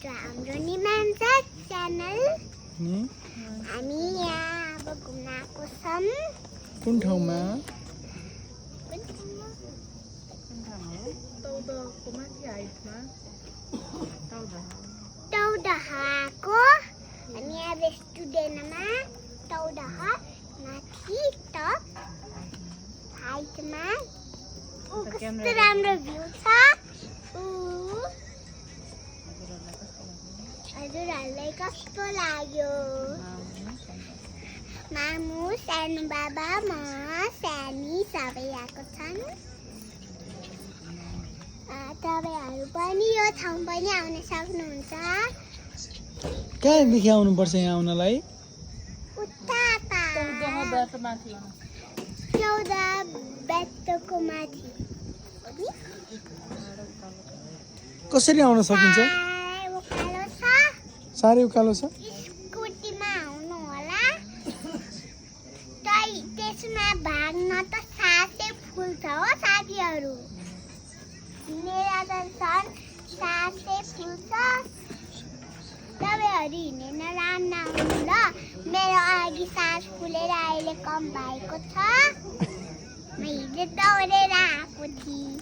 To हाम्रो निमान्सक channel. हामी यहाँ अब घुम्न आएको छौँ। कुन ठाउँमा? टौदहाको अनि यहाँ रेस्टुरेन्टमा टौदहा माथि टप हाइटमा कस्तो राम्रो भ्यू छ। हजुरहरूलाई कस्तो लाग्यो? मामु सानो बाबा म सानी सबै आएको छन्। तपाईँहरू पनि यो ठाउँ पनि आउन सक्नुहुन्छ। कहाँदेखि आउनुपर्छ यहाँ आउनलाई? उता 14 बेतको माथि। कसरी आउन सकिन्छ? उकालो छ, साह्रै उकालो छ। स्कुटीमा आउनु होला। त्यसमा भाग्न त सासै फुल्छ हो साथीहरू। मेरा त सासै फुल्छ। तपाईँहरू हिँडेर रान्न आउनु ल। मेरो अघि सास फुलेर अहिले कम भएको छ। म हिजो दौडेर आएको थिएँ।